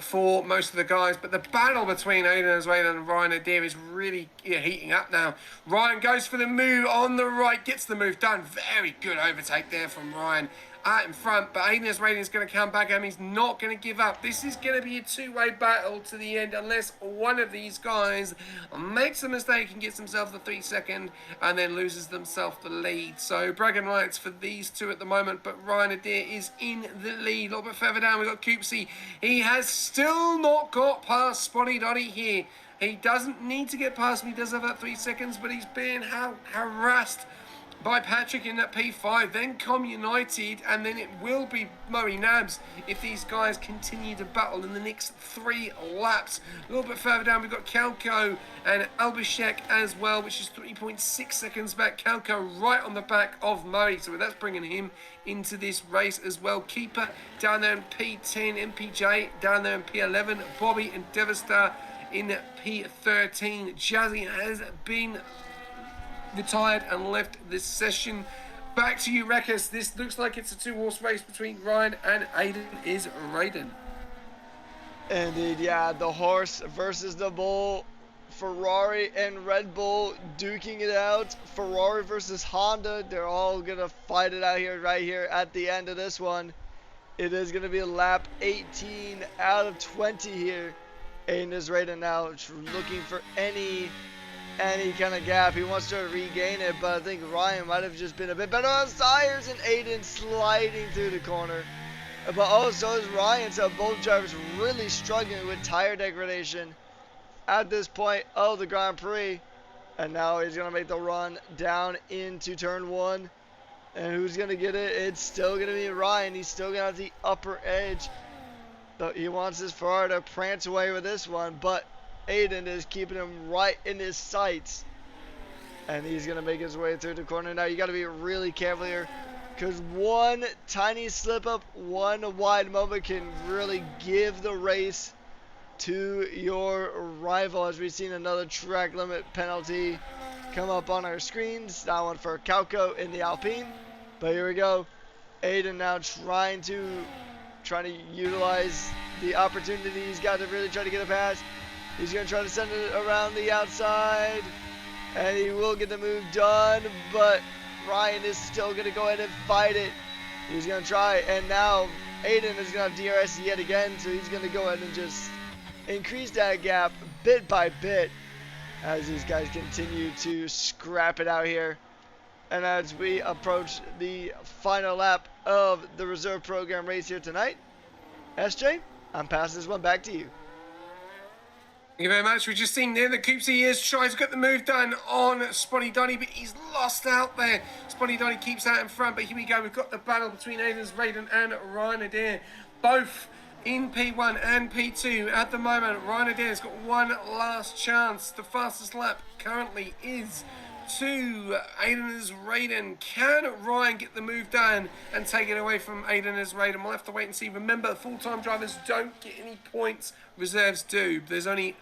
for most of the guys. But the battle between Aiden Azuela and Ryan Adair is really heating up now. Ryan goes for the move on the right, gets the move done. Very good overtake there from Ryan out in front, but Aiden Azuela is going to come back and he's not going to give up. This is going to be a two-way battle to the end unless one of these guys makes a mistake and gets himself the 3 second and then loses themselves the lead. So bragging rights for these two at the moment, but Ryan Adair is in the lead. A little bit further down we've got Koopsy. He has still not got past Spotty Dotty here. He doesn't need to get past him. He does have that 3 seconds, but he's being harassed by Patrick in that P5, then Com United, and then it will be Murray Nabs if these guys continue to battle in the next 3 laps. A little bit further down, we've got Kalko and Albashek as well, which is 3.6 seconds back. Kalko right on the back of Murray, so that's bringing him into this race as well. Keeper down there in P10, MPJ down there in P11, Bobby and Devastator in P13. Jazzy has been retired and left this session. Back to you, Rekas. This looks like it's a 2-horse race between Ryan and Aiden is Raiden. Indeed, yeah, the horse versus the bull. Ferrari and Red Bull duking it out. Ferrari versus Honda. They're all going to fight it out here, right here at the end of this one. It is going to be lap 18 out of 20 here. Aiden is Raiden now looking for any kind of gap. He wants to regain it, but I think Ryan might have just been a bit better on his tires, and Aiden sliding through the corner. But also is Ryan, so both drivers really struggling with tire degradation at this point of the Grand Prix. And now he's going to make the run down into turn 1. And who's going to get it? It's still going to be Ryan. He's still going to have the upper edge. He wants his Ferrari to prance away with this one, but Aiden is keeping him right in his sights. And he's going to make his way through the corner. Now you got to be really careful here, because one tiny slip up, one wide moment can really give the race to your rival, as we've seen another track limit penalty come up on our screens. That one for Kalko in the Alpine. But here we go. Aiden now trying to utilize the opportunity he's got to really try to get a pass. He's going to try to send it around the outside, and he will get the move done, but Ryan is still going to go ahead and fight it. He's going to try, and now Aiden is going to have DRS yet again, so he's going to go ahead and just increase that gap bit by bit as these guys continue to scrap it out here. And as we approach the final lap of the reserve program race here tonight, SJ, I'm passing this one back to you. Thank you very much. We've just seen there that Coopsy is trying to get the move done on Spotty Donny, but he's lost out there. Spotty Donny keeps out in front, but here we go. We've got the battle between Aiden's Raiden and Ryan Adair, both in P1 and P2 at the moment. Ryan Adair's got one last chance. The fastest lap currently is to Aiden's Raiden. Can Ryan get the move done and take it away from Aiden's Raiden? We'll have to wait and see. Remember, full-time drivers don't get any points. Reserves do. There's only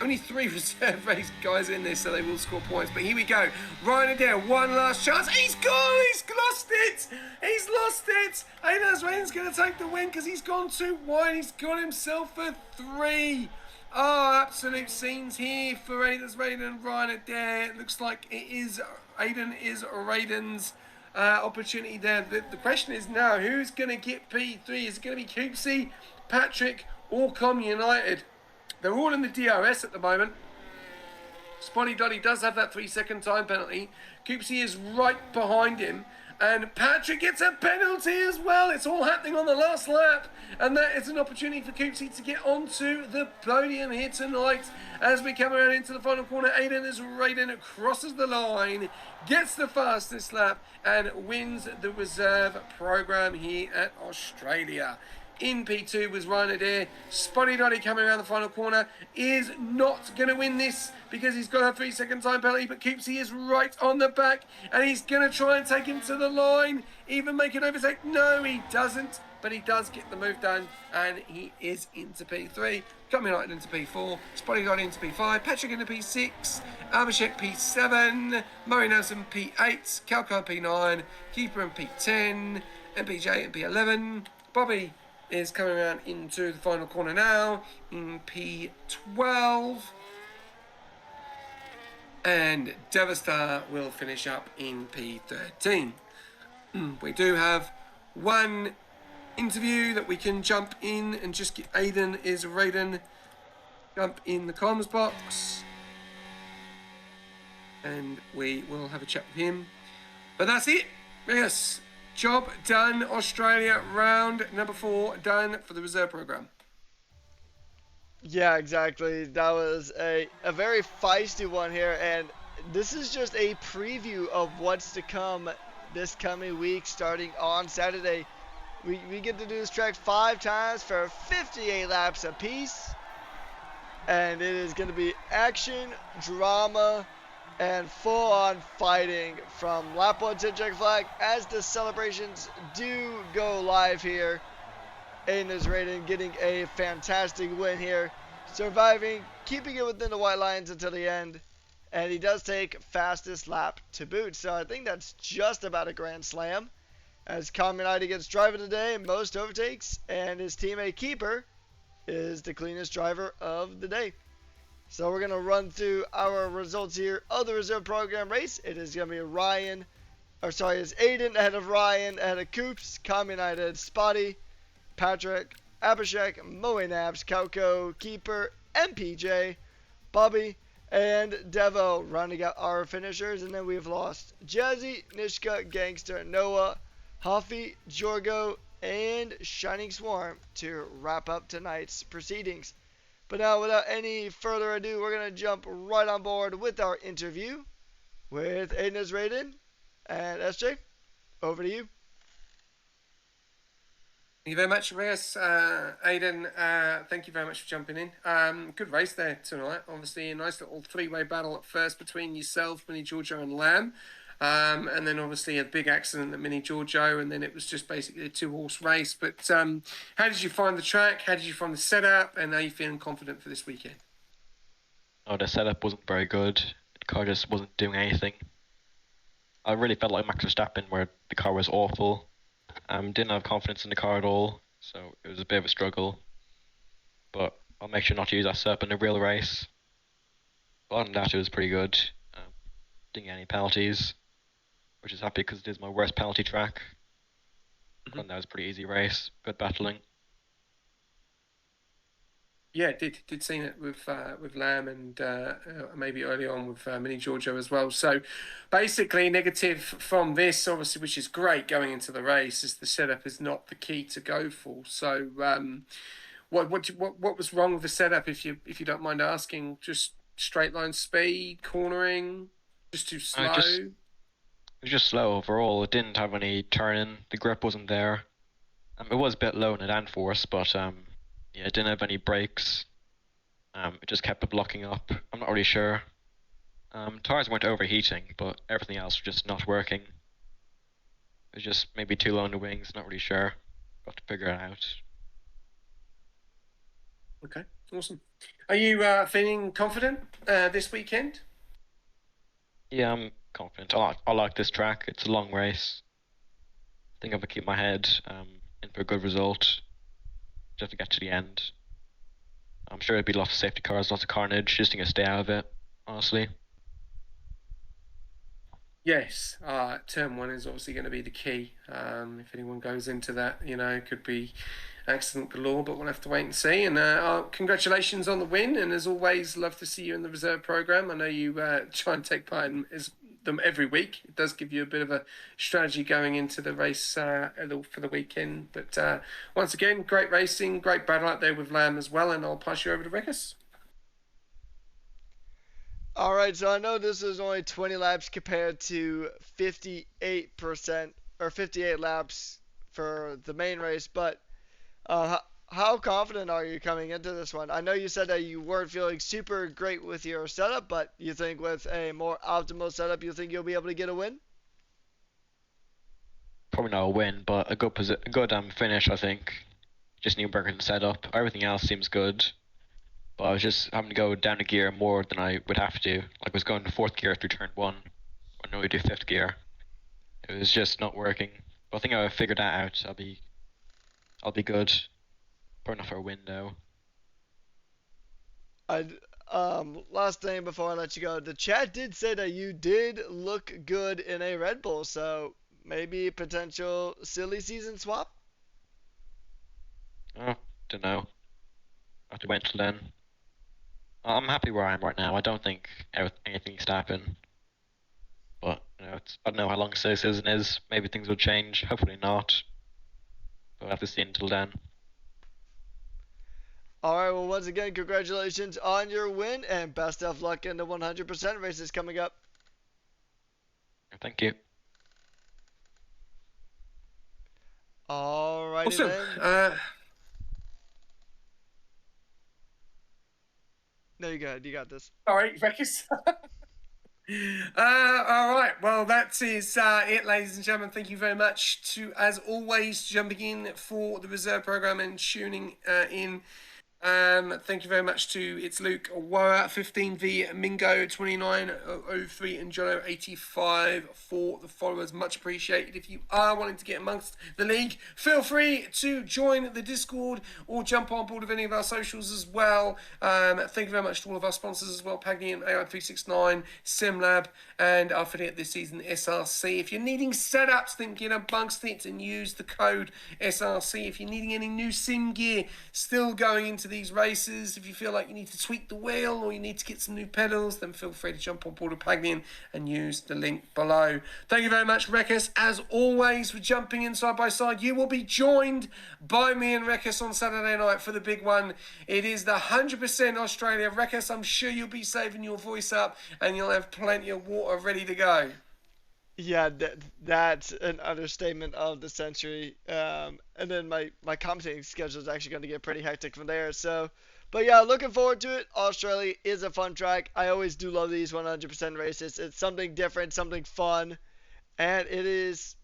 only three reserve race guys in this, so they will score points. But here we go. Ryan Adair, one last chance. He's gone. He's lost it. He's lost it. Aiden's Raiden's going to take the win because he's gone too wide. He's got himself a 3. Oh, absolute scenes here for Aiden's Raiden and Ryan Adair. It looks like it is Aiden is Raiden's opportunity there. The question is now, who's going to get P3? Is it going to be Coopsy, Patrick, or Com United? They're all in the DRS at the moment. Spotty Donny does have that 3-second time penalty. Coopsy is right behind him. And Patrick gets a penalty as well. It's all happening on the last lap. And that is an opportunity for Coopsy to get onto the podium here tonight. As we come around into the final corner, Aiden's Raiden crosses the line, gets the fastest lap, and wins the reserve program here at Australia. In P2 was Ryan Adair. Spotty Donny coming around the final corner is not going to win this because he's got a 3-second time penalty, but Coopsy is right on the back and he's going to try and take him to the line, even make an overtake. No, he doesn't, but he does get the move done and he is into P3. Coming right into P4, Spotty Donny into P5, Patrick into P6, Abhishek P7, Murray Nelson P8, Calco P9, Keeper in P10, MPJ in P11, Bobby is coming around into the final corner now in P12. And Devastar will finish up in P13. We do have one interview that we can jump in and just get Aiden's Raiden jump in the comms box. And we will have a chat with him. But that's it. Yes. Job done, Australia, round number 4 done for the reserve program. Yeah, exactly. That was a very feisty one here, and this is just a preview of what's to come this coming week starting on Saturday. We get to do this track 5 times for 58 laps apiece, and it is going to be action, drama, and full-on fighting from lap 1 to check flag as the celebrations do go live here. Aiden's Raiden getting a fantastic win here, surviving, keeping it within the white lines until the end, and he does take fastest lap to boot. So I think that's just about a grand slam, as Com United gets driver today, most overtakes, and his teammate Keeper is the cleanest driver of the day. So we're going to run through our results here of the reserve program race. It is going to be it's Aiden ahead of Ryan, ahead of Coops, Com United, Spotty, Patrick, Abhishek, Moe Naps, Kauko, Keeper, MPJ, Bobby, and Devo rounding out our finishers. And then we've lost Jazzy, Nishka, Gangster, Noah, Huffy, Jorgo, and Shining Swarm to wrap up tonight's proceedings. But now, without any further ado, we're going to jump right on board with our interview with Aiden's Raiden. And SJ, over to you. Thank you very much, Reyes. Aiden, thank you very much for jumping in. Good race there tonight. Obviously, a nice little 3-way battle at first between yourself, Mini Giorgio, and Lamb. And then obviously a big accident at Mini Giorgio, and then it was just basically a 2-horse race. But how did you find the track? How did you find the setup? And are you feeling confident for this weekend? Oh, the setup wasn't very good. The car just wasn't doing anything. I really felt like Max Verstappen, where the car was awful. Didn't have confidence in the car at all, so it was a bit of a struggle. But I'll make sure not to use that setup in a real race. But other than that, it was pretty good. didn't get any penalties, which is happy because it is my worst penalty track. And that was a pretty easy race, good battling. Yeah, did seen it with Lamb and maybe early on with Mini Giorgio as well. So basically, negative from this, obviously, which is great going into the race, is the setup is not the key to go for. So what was wrong with the setup, if you don't mind asking? Just straight line speed, cornering, just too slow. It was just slow overall. It didn't have any turning. The grip wasn't there. It was a bit low in it force, but yeah, it didn't have any brakes. It just kept blocking up. I'm not really sure. Tires weren't overheating, but everything else was just not working. It was just maybe too low in the wings. Not really sure. Got to figure it out. Okay, awesome. Are you feeling confident this weekend? Yeah, I'm confident. I like this track. It's a long race. I think if I keep my head in for a good result, just to get to the end. I'm sure it'd be lots of safety cars, lots of carnage. Just need to stay out of it, honestly. Yes, turn one is obviously going to be the key. If anyone goes into that, it could be accident galore, but we'll have to wait and see. And congratulations on the win. And as always, love to see you in the reserve program. I know you try and take part in them every week. It does give you a bit of a strategy going into the race for the weekend. But once again, great racing, great battle out there with Lamb as well. And I'll pass you over to Rekus. All right, so I know this is only 20 laps compared to 58% or 58 laps for the main race, but how confident are you coming into this one? I know you said that you weren't feeling super great with your setup, but you think with a more optimal setup, you think you'll be able to get a win? Probably not a win, but a good finish, I think. Just new burger and setup. Everything else seems good. But I was just having to go down a gear more than I would have to. Like I was going to fourth gear through turn one, or no, we do fifth gear. It was just not working. But I think I figured that out. I'll be good. Probably not for a win though. Last thing before I let you go, the chat did say that you did look good in a Red Bull, so maybe potential silly season swap. Oh, don't know. I have to wait till then. I'm happy where I am right now. I don't think anything needs to happen. But I don't know how long silly season is. Maybe things will change. Hopefully not. But we'll have to see until then. All right, well, once again, congratulations on your win and best of luck in the 100% races coming up. Thank you. All righty awesome. Then. No, you got this. All right, Rekus. All right, well, that is it, ladies and gentlemen. Thank you very much to, as always, jumping in for the reserve program and tuning in. Thank you very much to It's Luke Wara 15V Mingo 2903 and Jono 85 for the followers. Much appreciated. If you are wanting to get amongst the league, feel free to join the Discord or jump on board with any of our socials as well. Thank you very much to all of our sponsors as well, Pagnian, AI369, SimLab, and our affiliate this season, SRC. If you're needing setups, then get amongst it and use the code SRC. If you're needing any new sim gear, still going into these races, if you feel like you need to tweak the wheel or you need to get some new pedals, then feel free to jump on board with Pagnian and use the link below. Thank you very much, Rekus, as always, for jumping in side by side. You will be joined by me and Rekus on Saturday night for the big one. It is the 100% Australia. Rekus, I'm sure you'll be saving your voice up and you'll have plenty of water ready to go. Yeah, that's an understatement of the century. And then my commentating schedule is actually going to get pretty hectic from there. So, but yeah, looking forward to it. Australia is a fun track. I always do love these 100% races. It's something different, something fun, and it's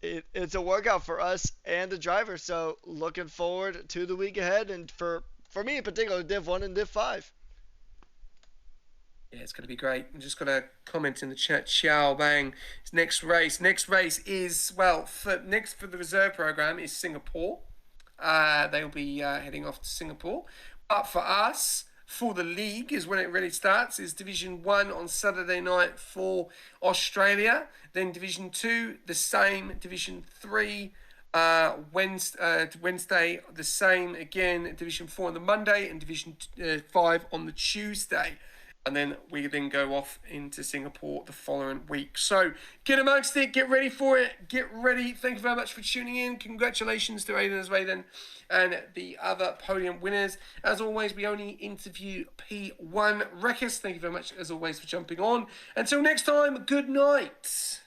a workout for us and the driver. So, looking forward to the week ahead, and for me in particular, Div 1 and Div 5. Yeah, it's going to be great. I'm just going to comment in the chat. Xiao Bang. Next race is, well, for the reserve program is Singapore. They'll be heading off to Singapore. But for us, for the league is when it really starts. Is Division 1 on Saturday night for Australia. Then Division 2, the same. Division 3, Wednesday, the same again. Division 4 on the Monday and Division 5 on the Tuesday. And then we then go off into Singapore the following week. So get amongst it, get ready for it, get ready. Thank you very much for tuning in. Congratulations to Aidan Aswaden and the other podium winners. As always, we only interview P1 wreckers. Thank you very much, as always, for jumping on. Until next time, good night.